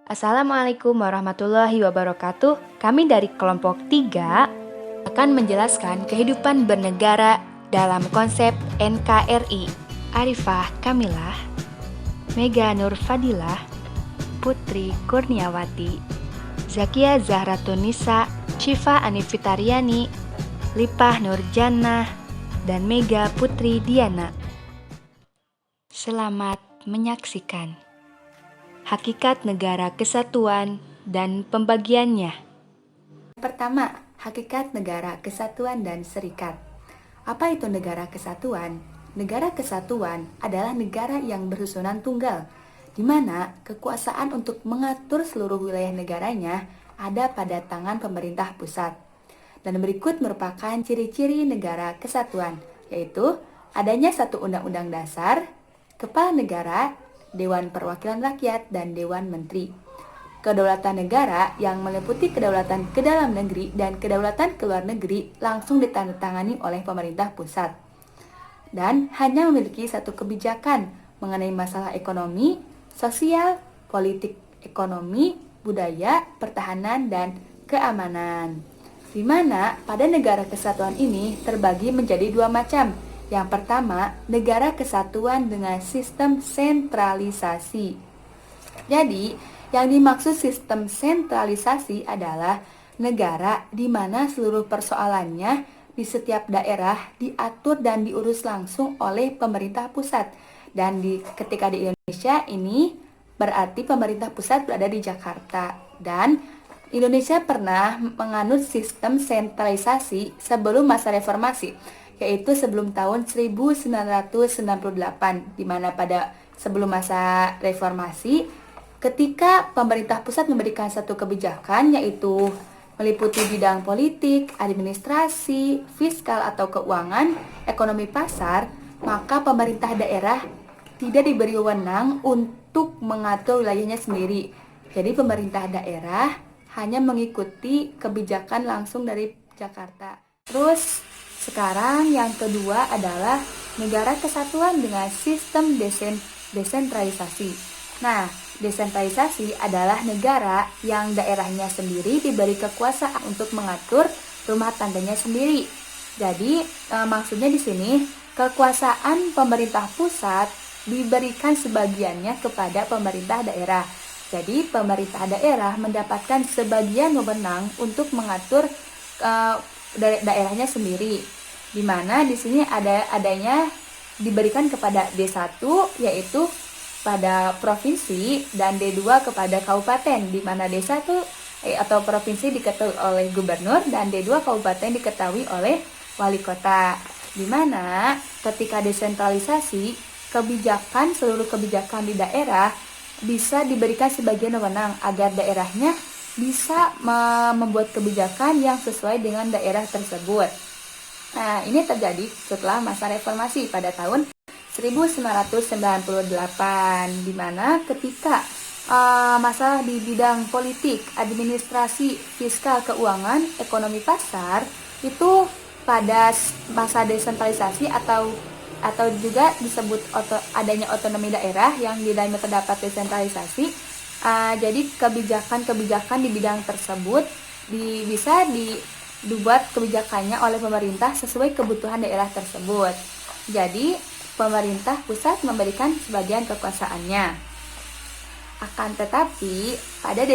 Assalamualaikum warahmatullahi wabarakatuh. Kami dari kelompok 3 akan menjelaskan kehidupan bernegara dalam konsep NKRI. Arifah Kamilah, Mega Nur Fadilah, Putri Kurniawati, Zakia Zahratunisa, Syifa Anifitariani, Lipah Nur Jannah, dan Mega Putri Diana. Selamat menyaksikan. Hakikat negara kesatuan dan pembagiannya. Pertama, hakikat negara kesatuan dan serikat. Apa itu negara kesatuan? Negara kesatuan adalah negara yang bersusunan tunggal, di mana kekuasaan untuk mengatur seluruh wilayah negaranya ada pada tangan pemerintah pusat. Dan berikut merupakan ciri-ciri negara kesatuan, yaitu adanya satu undang-undang dasar, kepala negara, Dewan Perwakilan Rakyat, dan Dewan Menteri. Kedaulatan negara yang meliputi kedaulatan ke dalam negeri dan kedaulatan ke luar negeri langsung ditandatangani oleh pemerintah pusat. Dan hanya memiliki satu kebijakan mengenai masalah ekonomi, sosial, politik ekonomi, budaya, pertahanan, dan keamanan. Di mana pada negara kesatuan ini terbagi menjadi dua macam. Yang pertama, negara kesatuan dengan sistem sentralisasi. Jadi, yang dimaksud sistem sentralisasi adalah negara di mana seluruh persoalannya di setiap daerah diatur dan diurus langsung oleh pemerintah pusat. Dan ketika di Indonesia ini berarti pemerintah pusat berada di Jakarta. Dan Indonesia pernah menganut sistem sentralisasi sebelum masa reformasi, yaitu sebelum tahun 1998, di mana pada sebelum masa reformasi, ketika pemerintah pusat memberikan satu kebijakan, yaitu meliputi bidang politik, administrasi, fiskal atau keuangan, ekonomi pasar, maka pemerintah daerah tidak diberi wewenang untuk mengatur wilayahnya sendiri. Jadi pemerintah daerah hanya mengikuti kebijakan langsung dari Jakarta. Terus sekarang yang kedua adalah negara kesatuan dengan sistem desentralisasi. Nah, desentralisasi adalah negara yang daerahnya sendiri diberi kekuasaan untuk mengatur rumah tangganya sendiri. Jadi, maksudnya di sini kekuasaan pemerintah pusat diberikan sebagiannya kepada pemerintah daerah. Jadi, pemerintah daerah mendapatkan sebagian wewenang untuk mengatur daerahnya sendiri, di mana di sini adanya diberikan kepada D1 yaitu pada provinsi dan D2 kepada kabupaten, di mana D1 atau provinsi diketahui oleh gubernur dan D2 kabupaten diketahui oleh wali kota. Di mana ketika desentralisasi, seluruh kebijakan di daerah bisa diberikan sebagian wewenang agar daerahnya bisa membuat kebijakan yang sesuai dengan daerah tersebut. Nah, ini terjadi setelah masa reformasi pada tahun 1998, di mana ketika masalah di bidang politik, administrasi, fiskal, keuangan, ekonomi pasar itu pada masa desentralisasi atau juga disebut adanya otonomi daerah yang di dalamnya terdapat desentralisasi. Jadi kebijakan-kebijakan di bidang tersebut bisa dibuat kebijakannya oleh pemerintah sesuai kebutuhan daerah tersebut. Jadi pemerintah pusat memberikan sebagian kekuasaannya. Akan tetapi pada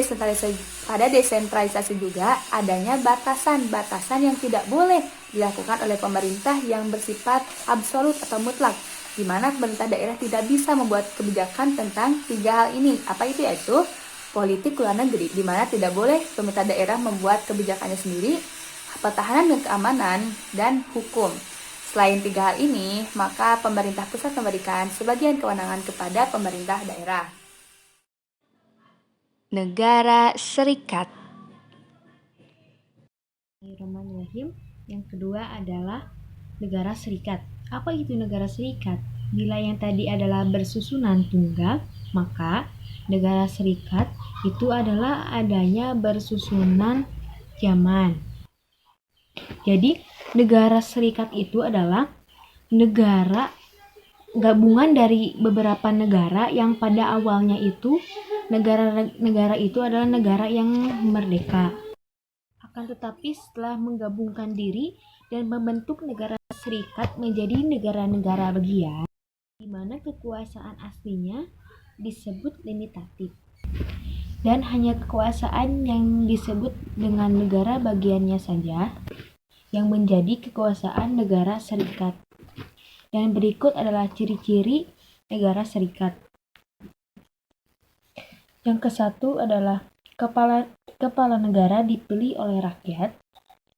desentralisasi juga adanya batasan-batasan yang tidak boleh dilakukan oleh pemerintah yang bersifat absolut atau mutlak, di mana pemerintah daerah tidak bisa membuat kebijakan tentang tiga hal ini. Apa itu? Yaitu politik luar negeri, di mana tidak boleh pemerintah daerah membuat kebijakannya sendiri, pertahanan dan keamanan, dan hukum. Selain tiga hal ini, maka pemerintah pusat memberikan sebagian kewenangan kepada pemerintah daerah. Negara Serikat. Bismillahirrahmanirrahim. Yang kedua adalah negara serikat. Apa itu negara serikat? Bila yang tadi adalah bersusunan tunggal, maka negara serikat itu adalah adanya bersusunan zaman. Jadi, negara serikat itu adalah negara gabungan dari beberapa negara yang pada awalnya itu negara itu adalah negara yang merdeka. Akan tetapi setelah menggabungkan diri dan membentuk negara serikat menjadi negara-negara bagian, di mana kekuasaan aslinya disebut limitatif. Dan hanya kekuasaan yang disebut dengan negara bagiannya saja yang menjadi kekuasaan negara serikat. Dan berikut adalah ciri-ciri negara serikat. Yang ke-1 adalah kepala negara dipilih oleh rakyat.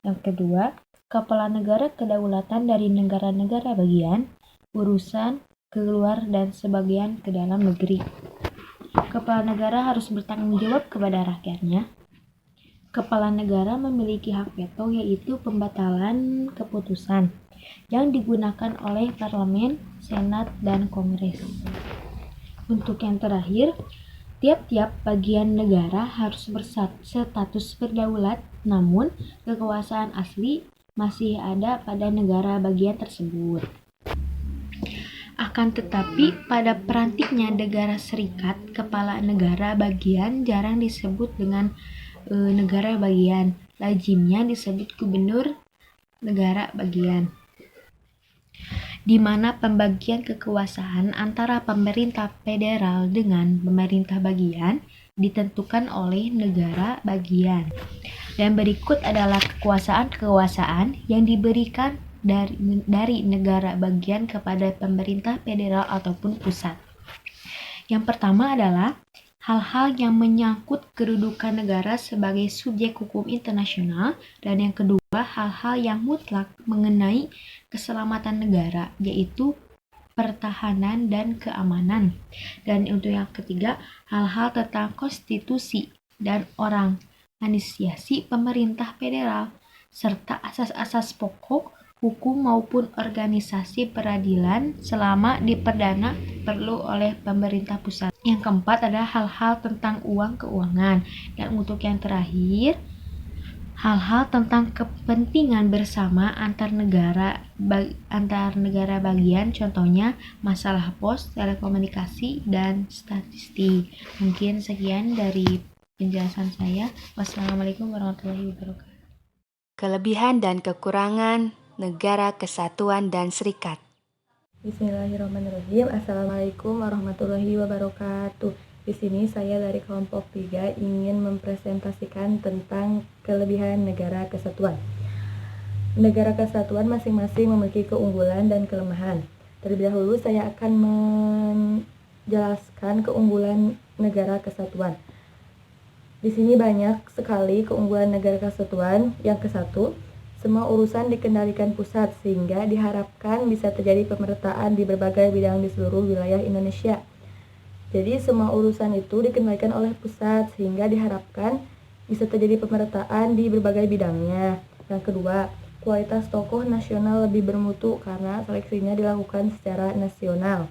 Yang kedua, kepala negara kedaulatan dari negara-negara bagian, urusan, keluar, dan sebagian ke dalam negeri. Kepala negara harus bertanggung jawab kepada rakyatnya. Kepala negara memiliki hak veto, yaitu pembatalan keputusan yang digunakan oleh parlemen, senat, dan kongres. Untuk yang terakhir, tiap-tiap bagian negara harus berstatus berdaulat, namun kekuasaan asli masih ada pada negara bagian tersebut. Akan tetapi, pada perantiknya negara serikat, kepala negara bagian jarang disebut dengan negara bagian. Lazimnya disebut gubernur negara bagian, di mana pembagian kekuasaan antara pemerintah federal dengan pemerintah bagian ditentukan oleh negara bagian. Dan berikut adalah kekuasaan-kekuasaan yang diberikan dari negara bagian kepada pemerintah federal ataupun pusat. Yang pertama adalah hal-hal yang menyangkut kedudukan negara sebagai subjek hukum internasional, dan yang kedua hal-hal yang mutlak mengenai keselamatan negara, yaitu pertahanan dan keamanan. Dan untuk yang ketiga, hal-hal tentang konstitusi dan organisasi pemerintah federal, serta asas-asas pokok hukum maupun organisasi peradilan selama diperdana perlu oleh pemerintah pusat. Yang keempat adalah hal-hal tentang uang keuangan. Dan untuk yang terakhir, hal-hal tentang kepentingan bersama antar negara bagian, contohnya masalah pos, telekomunikasi, dan statistik. Mungkin sekian dari penjelasan saya. Wassalamualaikum warahmatullahi wabarakatuh. Kelebihan dan kekurangan negara kesatuan dan serikat. Bismillahirrahmanirrahim. Assalamualaikum warahmatullahi wabarakatuh. Di sini saya dari kelompok 3 ingin mempresentasikan tentang kelebihan negara kesatuan. Negara kesatuan masing-masing memiliki keunggulan dan kelemahan. Terlebih dahulu saya akan menjelaskan keunggulan negara kesatuan. Di sini banyak sekali keunggulan negara kesatuan. Yang ke-1, semua urusan dikendalikan pusat sehingga diharapkan bisa terjadi pemerataan di berbagai bidang di seluruh wilayah Indonesia. Jadi semua urusan itu dikendalikan oleh pusat sehingga diharapkan bisa terjadi pemerataan di berbagai bidangnya. Yang kedua, kualitas tokoh nasional lebih bermutu karena seleksinya dilakukan secara nasional.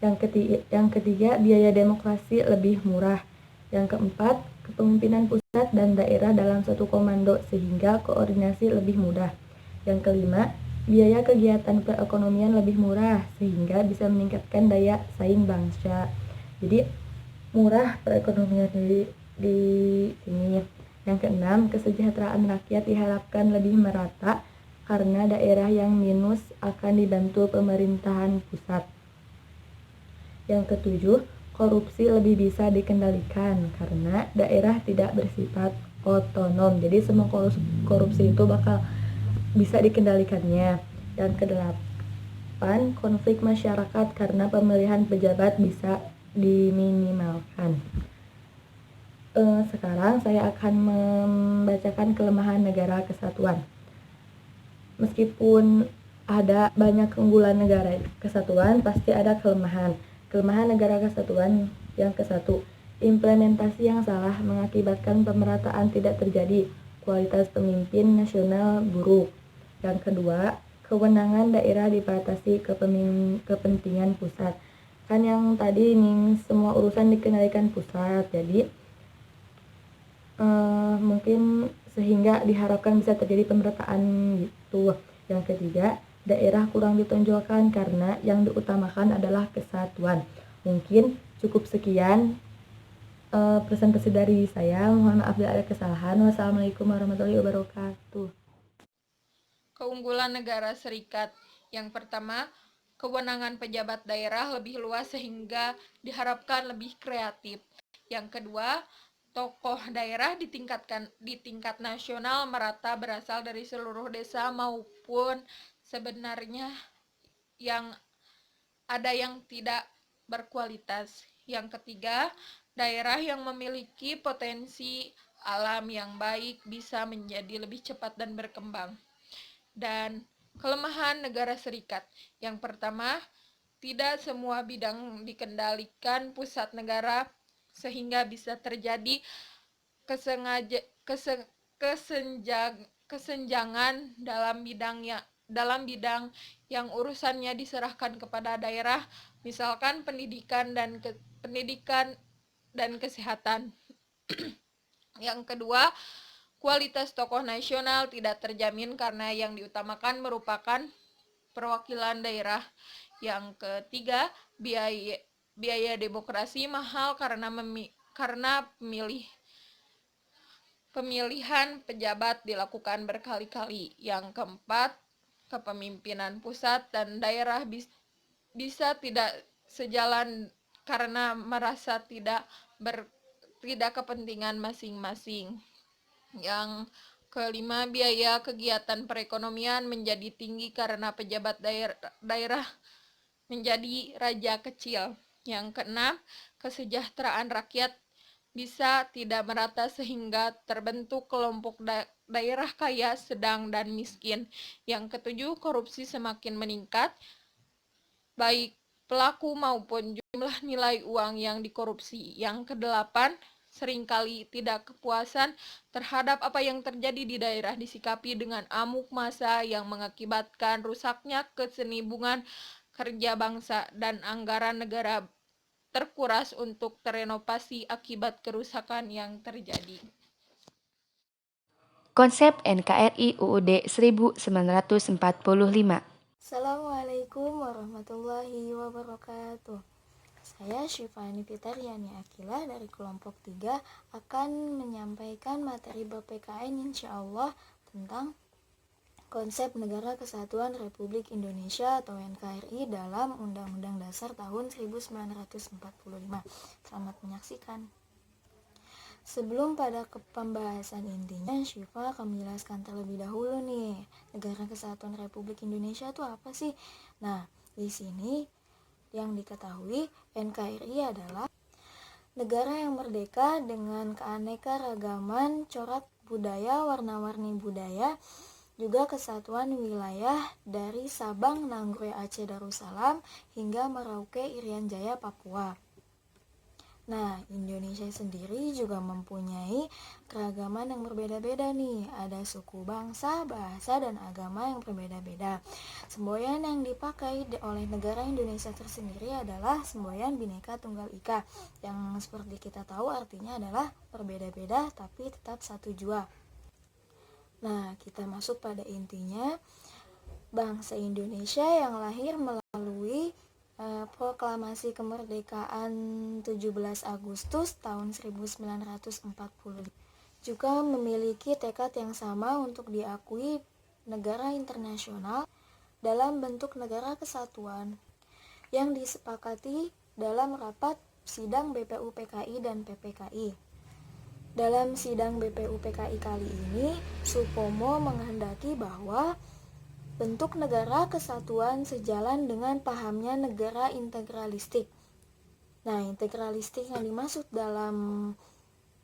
Yang ketiga, biaya demokrasi lebih murah. Yang keempat, kepemimpinan pusat dan daerah dalam satu komando sehingga koordinasi lebih mudah. Yang kelima, biaya kegiatan perekonomian lebih murah sehingga bisa meningkatkan daya saing bangsa. Jadi murah perekonomian di sini. Yang keenam, kesejahteraan rakyat diharapkan lebih merata karena daerah yang minus akan dibantu pemerintahan pusat. Yang ketujuh, korupsi lebih bisa dikendalikan karena daerah tidak bersifat otonom. Jadi semua korupsi itu bakal bisa dikendalikannya. Dan kedelapan, konflik masyarakat karena pemilihan pejabat bisa diminimalkan. Sekarang saya akan membacakan kelemahan negara kesatuan. Meskipun ada banyak keunggulan negara kesatuan, pasti ada kelemahan. Kelemahan negara kesatuan yang ke-1, implementasi yang salah mengakibatkan pemerataan tidak terjadi, kualitas pemimpin nasional buruk. Yang kedua, kewenangan daerah dibatasi kepentingan pusat. Kan yang tadi nih semua urusan dikendalikan pusat, jadi mungkin sehingga diharapkan bisa terjadi pemerataan gitu. Yang ketiga, daerah kurang ditonjolkan karena yang diutamakan adalah kesatuan. Mungkin cukup sekian presentasi dari saya. Mohon maaf bila ada kesalahan. Wassalamualaikum warahmatullahi wabarakatuh. Keunggulan negara serikat. Yang pertama, kewenangan pejabat daerah lebih luas sehingga diharapkan lebih kreatif. Yang kedua, tokoh daerah di tingkat nasional merata berasal dari seluruh desa maupun sebenarnya yang ada yang tidak berkualitas. Yang ketiga, daerah yang memiliki potensi alam yang baik bisa menjadi lebih cepat dan berkembang. Dan kelemahan negara serikat. Yang pertama, tidak semua bidang dikendalikan pusat negara sehingga bisa terjadi kesenjangan dalam bidang yang urusannya diserahkan kepada daerah, misalkan pendidikan dan kesehatan. Yang kedua, kualitas tokoh nasional tidak terjamin karena yang diutamakan merupakan perwakilan daerah. Yang ketiga, biaya demokrasi mahal karena pemilihan pejabat dilakukan berkali-kali. Yang keempat, kepemimpinan pusat dan daerah bisa tidak sejalan karena merasa tidak kepentingan masing-masing. Yang kelima, biaya kegiatan perekonomian menjadi tinggi karena pejabat daerah menjadi raja kecil. Yang keenam, kesejahteraan rakyat bisa tidak merata sehingga terbentuk kelompok daerah kaya, sedang, dan miskin. Yang ketujuh, korupsi semakin meningkat, baik pelaku maupun jumlah nilai uang yang dikorupsi. Yang kedelapan, seringkali tidak kepuasan terhadap apa yang terjadi di daerah disikapi dengan amuk massa yang mengakibatkan rusaknya kesenibungan kerja bangsa dan anggaran negara terkuras untuk terenovasi akibat kerusakan yang terjadi. Konsep NKRI UUD 1945. Assalamualaikum warahmatullahi wabarakatuh. Saya Syifani Fitariani Akila dari kelompok 3 akan menyampaikan materi ber-PKN insyaallah tentang konsep Negara Kesatuan Republik Indonesia atau NKRI dalam Undang-Undang Dasar tahun 1945. Selamat menyaksikan. Sebelum pada pembahasan intinya, Syifa akan menjelaskan terlebih dahulu nih, Negara Kesatuan Republik Indonesia itu apa sih? Nah, di sini yang diketahui NKRI adalah negara yang merdeka dengan keanekaragaman corak budaya, warna-warni budaya, juga kesatuan wilayah dari Sabang, Nagroi, Aceh, Darussalam hingga Merauke, Irian Jaya, Papua. Nah, Indonesia sendiri juga mempunyai keragaman yang berbeda-beda nih. Ada suku, bangsa, bahasa, dan agama yang berbeda-beda. Semboyan yang dipakai oleh negara Indonesia tersendiri adalah semboyan Bhinneka Tunggal Ika, yang seperti kita tahu artinya adalah berbeda-beda tapi tetap satu jua. Nah, kita masuk pada intinya. Bangsa Indonesia yang lahir melalui proklamasi kemerdekaan 17 Agustus tahun 1945 juga memiliki tekad yang sama untuk diakui negara internasional dalam bentuk negara kesatuan yang disepakati dalam rapat sidang BPUPKI dan PPKI. Dalam sidang BPUPKI kali ini, Supomo menghendaki bahwa bentuk negara kesatuan sejalan dengan pahamnya negara integralistik. Nah, integralistik yang dimaksud dalam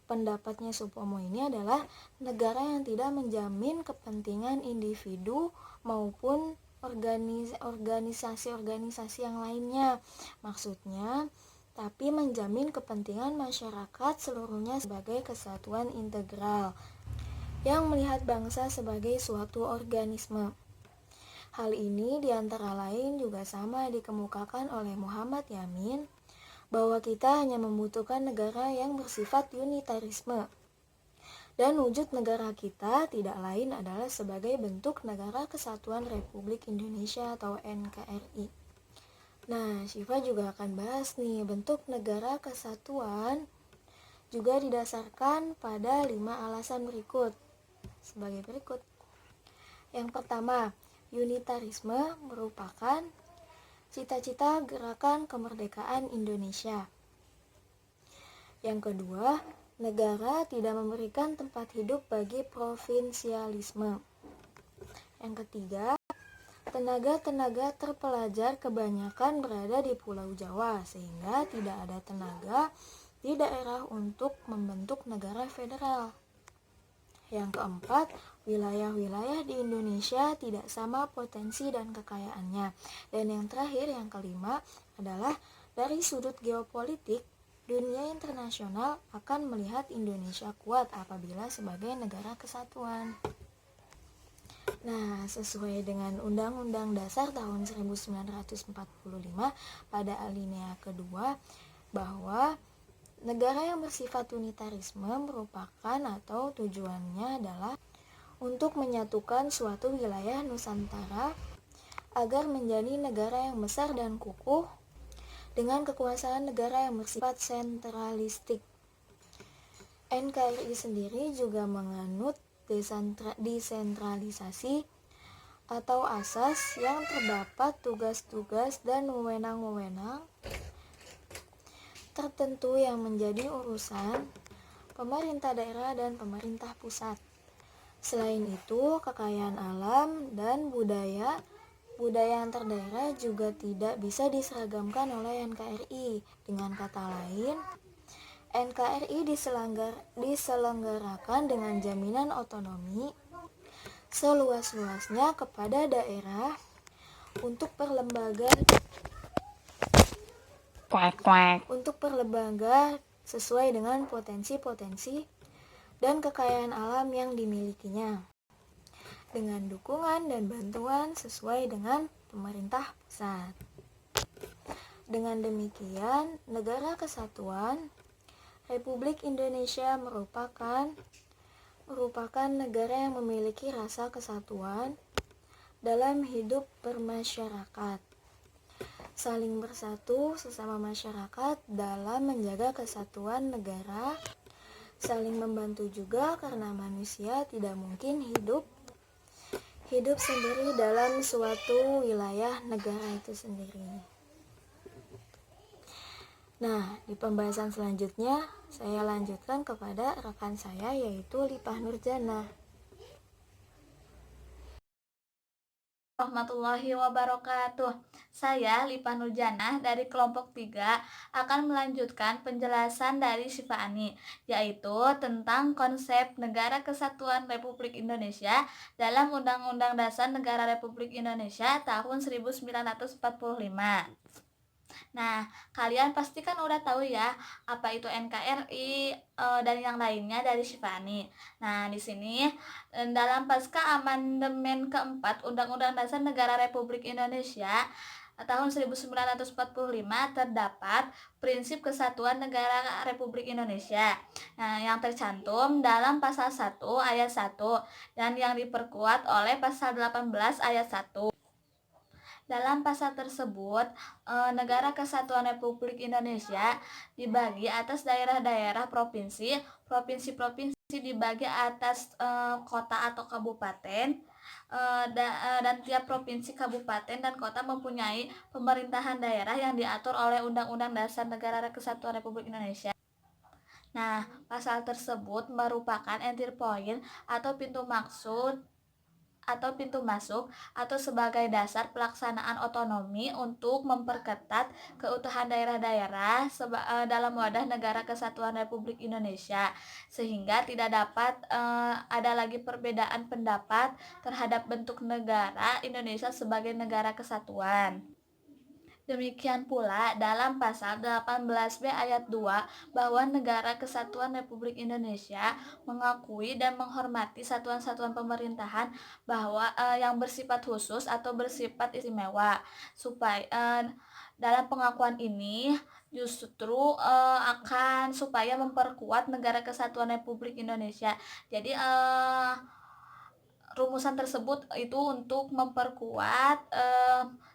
pendapatnya Supomo ini adalah negara yang tidak menjamin kepentingan individu maupun organisasi-organisasi yang lainnya. Maksudnya, tapi menjamin kepentingan masyarakat seluruhnya sebagai kesatuan integral yang melihat bangsa sebagai suatu organisme. Hal ini diantara lain juga sama dikemukakan oleh Muhammad Yamin, bahwa kita hanya membutuhkan negara yang bersifat unitarisme. Dan wujud negara kita tidak lain adalah sebagai bentuk Negara Kesatuan Republik Indonesia atau NKRI. Nah, Syifa juga akan bahas nih bentuk negara kesatuan juga didasarkan pada 5 alasan berikut. Sebagai berikut. Yang pertama, unitarisme merupakan cita-cita gerakan kemerdekaan Indonesia. Yang kedua, negara tidak memberikan tempat hidup bagi provinsialisme. Yang ketiga, tenaga-tenaga terpelajar kebanyakan berada di Pulau Jawa, sehingga tidak ada tenaga di daerah untuk membentuk negara federal. Yang keempat, wilayah-wilayah di Indonesia tidak sama potensi dan kekayaannya. Dan yang terakhir, yang kelima, adalah dari sudut geopolitik, dunia internasional akan melihat Indonesia kuat apabila sebagai negara kesatuan. Nah, sesuai dengan Undang-Undang Dasar tahun 1945 pada alinea kedua, bahwa negara yang bersifat unitarisme merupakan atau tujuannya adalah untuk menyatukan suatu wilayah Nusantara agar menjadi negara yang besar dan kukuh dengan kekuasaan negara yang bersifat sentralistik. NKRI sendiri juga menganut desentralisasi atau asas yang terdapat tugas-tugas dan wewenang-wewenang tertentu yang menjadi urusan pemerintah daerah dan pemerintah pusat. Selain itu, kekayaan alam dan budaya antar daerah juga tidak bisa diseragamkan oleh NKRI. Dengan kata lain, NKRI diselenggarakan dengan jaminan otonomi seluas-luasnya kepada daerah untuk berlembaga sesuai dengan potensi-potensi dan kekayaan alam yang dimilikinya, dengan dukungan dan bantuan sesuai dengan pemerintah pusat. Dengan demikian, Negara Kesatuan Republik Indonesia merupakan negara yang memiliki rasa kesatuan dalam hidup bermasyarakat, saling bersatu sesama masyarakat dalam menjaga kesatuan negara, saling membantu juga karena manusia tidak mungkin hidup sendiri dalam suatu wilayah negara itu sendiri. Nah, di pembahasan selanjutnya saya lanjutkan kepada rekan saya, yaitu Lipah Nurjana. Warahmatullahi wabarakatuh. Saya Lipah Nurjana dari kelompok 3 akan melanjutkan penjelasan dari Syifa Ani, yaitu tentang konsep Negara Kesatuan Republik Indonesia dalam Undang-Undang Dasar Negara Republik Indonesia tahun 1945. Nah, kalian pasti kan udah tahu ya apa itu NKRI dan yang lainnya dari Syifani. Nah, di sini dalam pasca amandemen keempat Undang-Undang Dasar Negara Republik Indonesia tahun 1945 terdapat prinsip kesatuan negara Republik Indonesia. Nah, yang tercantum dalam pasal 1 ayat 1 dan yang diperkuat oleh pasal 18 ayat 1. Dalam pasal tersebut, Negara Kesatuan Republik Indonesia dibagi atas daerah-daerah provinsi, provinsi-provinsi dibagi atas kota atau kabupaten, dan tiap provinsi, kabupaten, dan kota mempunyai pemerintahan daerah yang diatur oleh Undang-Undang Dasar Negara Kesatuan Republik Indonesia. Nah, pasal tersebut merupakan entry point atau pintu masuk atau sebagai dasar pelaksanaan otonomi untuk memperketat keutuhan daerah-daerah dalam wadah Negara Kesatuan Republik Indonesia, sehingga tidak dapat ada lagi perbedaan pendapat terhadap bentuk negara Indonesia sebagai negara kesatuan. Demikian pula dalam pasal 18B ayat 2 bahwa Negara Kesatuan Republik Indonesia mengakui dan menghormati satuan-satuan pemerintahan bahwa yang bersifat khusus atau bersifat istimewa. Dalam pengakuan ini justru akan supaya memperkuat Negara Kesatuan Republik Indonesia. Jadi rumusan tersebut itu untuk memperkuat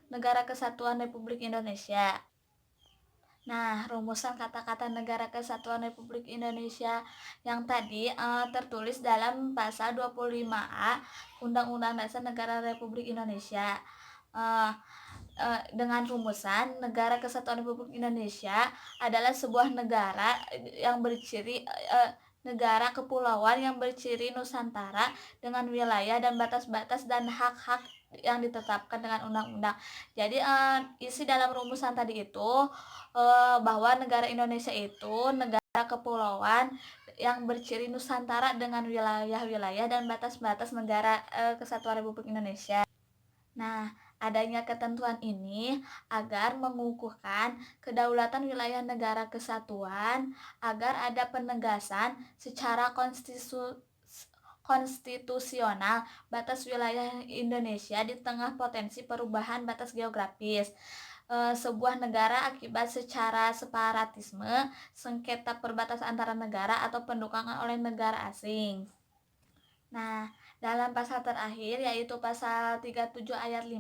Negara Kesatuan Republik Indonesia. Nah, rumusan kata-kata Negara Kesatuan Republik Indonesia yang tadi tertulis dalam pasal 25A Undang-Undang Dasar Negara Republik Indonesia. Eh, dengan rumusan Negara Kesatuan Republik Indonesia adalah sebuah negara yang berciri negara kepulauan yang berciri Nusantara dengan wilayah dan batas-batas dan hak-hak yang ditetapkan dengan undang-undang. Jadi isi dalam rumusan tadi itu bahwa negara Indonesia itu negara kepulauan yang berciri Nusantara dengan wilayah-wilayah dan batas-batas negara Kesatuan Republik Indonesia. Nah, adanya ketentuan ini agar mengukuhkan kedaulatan wilayah negara kesatuan, agar ada penegasan secara konstitusional batas wilayah Indonesia di tengah potensi perubahan batas geografis sebuah negara akibat secara separatisme, sengketa perbatasan antara negara atau pendukungan oleh negara asing. Nah, dalam pasal terakhir yaitu pasal 37 ayat 5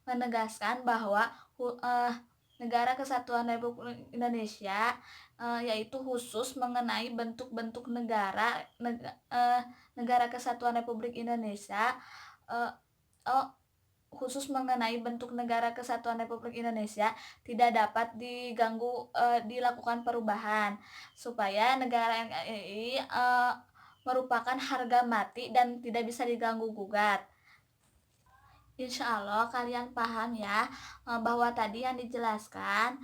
menegaskan bahwa Negara Kesatuan Republik Indonesia yaitu khusus mengenai bentuk-bentuk Negara Kesatuan Republik Indonesia uh, oh, khusus mengenai bentuk Negara Kesatuan Republik Indonesia tidak dapat diganggu dilakukan perubahan supaya negara NKRI merupakan harga mati dan tidak bisa diganggu gugat. Insya Allah kalian paham ya bahwa tadi yang dijelaskan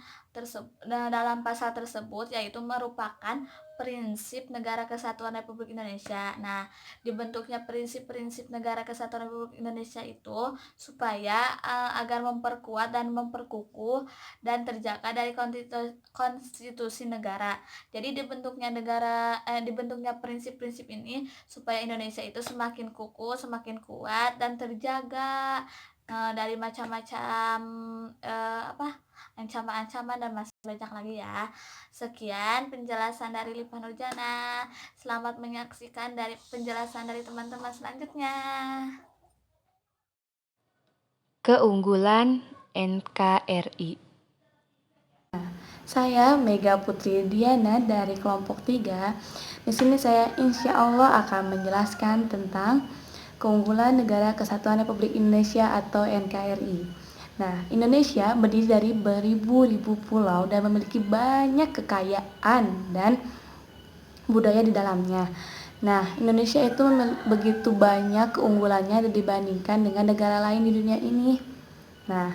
dalam pasal tersebut yaitu merupakan prinsip Negara Kesatuan Republik Indonesia. Nah, dibentuknya prinsip-prinsip Negara Kesatuan Republik Indonesia itu supaya agar memperkuat dan memperkukuh dan terjaga dari konstitusi negara. Jadi dibentuknya prinsip-prinsip ini supaya Indonesia itu semakin kukuh, semakin kuat dan terjaga dari macam-macam ancaman-ancaman dan masih banyak lagi ya. Sekian penjelasan dari Lipa Nurjana. Selamat menyaksikan dari penjelasan dari teman-teman selanjutnya. Keunggulan NKRI. Saya Mega Putri Diana dari kelompok 3. Di sini saya insya Allah akan menjelaskan tentang keunggulan Negara Kesatuan Republik Indonesia atau NKRI. Nah, Indonesia berdiri dari beribu-ribu pulau dan memiliki banyak kekayaan dan budaya di dalamnya. Nah, Indonesia itu begitu banyak keunggulannya dibandingkan dengan negara lain di dunia ini. Nah,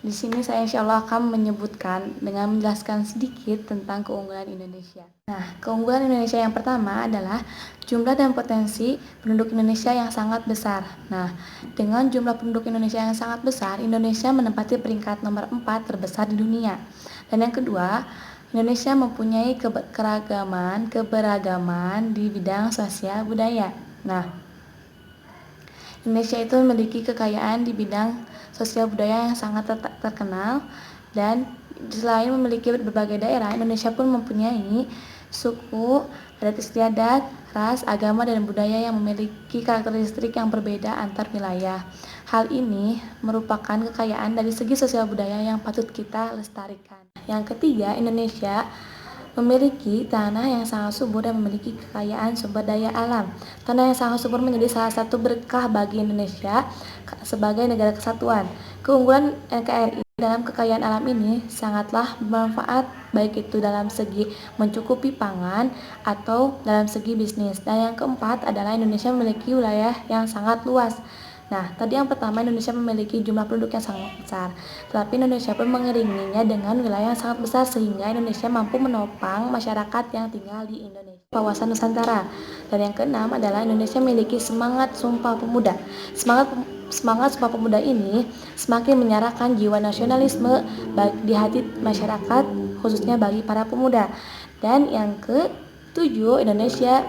di sini saya insya Allah akan menyebutkan dengan menjelaskan sedikit tentang keunggulan Indonesia. Nah, keunggulan Indonesia yang pertama adalah jumlah dan potensi penduduk Indonesia yang sangat besar. Nah, dengan jumlah penduduk Indonesia yang sangat besar, Indonesia menempati peringkat nomor 4 terbesar di dunia. Dan yang kedua, Indonesia mempunyai keberagaman di bidang sosial budaya. Nah, Indonesia itu memiliki kekayaan di bidang sosial budaya yang sangat terkenal, dan selain memiliki berbagai daerah, Indonesia pun mempunyai suku, adat istiadat, ras, agama, dan budaya yang memiliki karakteristik yang berbeda antar wilayah. Hal ini merupakan kekayaan dari segi sosial budaya yang patut kita lestarikan. Yang ketiga, Indonesia memiliki tanah yang sangat subur dan memiliki kekayaan sumber daya alam. Tanah yang sangat subur menjadi salah satu berkah bagi Indonesia sebagai negara kesatuan. Keunggulan NKRI dalam kekayaan alam ini sangatlah bermanfaat, baik itu dalam segi mencukupi pangan atau dalam segi bisnis. Dan yang keempat adalah Indonesia memiliki wilayah yang sangat luas. Nah, tadi yang pertama, Indonesia memiliki jumlah penduduk yang sangat besar, tetapi Indonesia pun mengiringinya dengan wilayah yang sangat besar sehingga Indonesia mampu menopang masyarakat yang tinggal di Indonesia, kawasan Nusantara. Dan yang keenam adalah Indonesia memiliki semangat Sumpah Pemuda. Semangat Sumpah Pemuda ini semakin menyarahkan jiwa nasionalisme di hati masyarakat, khususnya bagi para pemuda. Dan yang ketujuh, Indonesia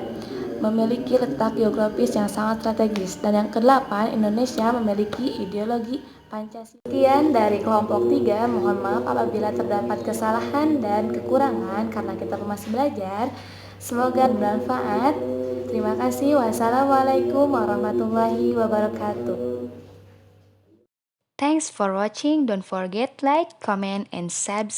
memiliki letak geografis yang sangat strategis. Dan yang kedelapan, Indonesia memiliki ideologi Pancasila. Sekian dari kelompok 3, mohon maaf apabila terdapat kesalahan dan kekurangan karena kita masih belajar. Semoga bermanfaat. Terima kasih. Wassalamualaikum warahmatullahi wabarakatuh. Thanks for watching. Don't forget like, comment, and subscribe.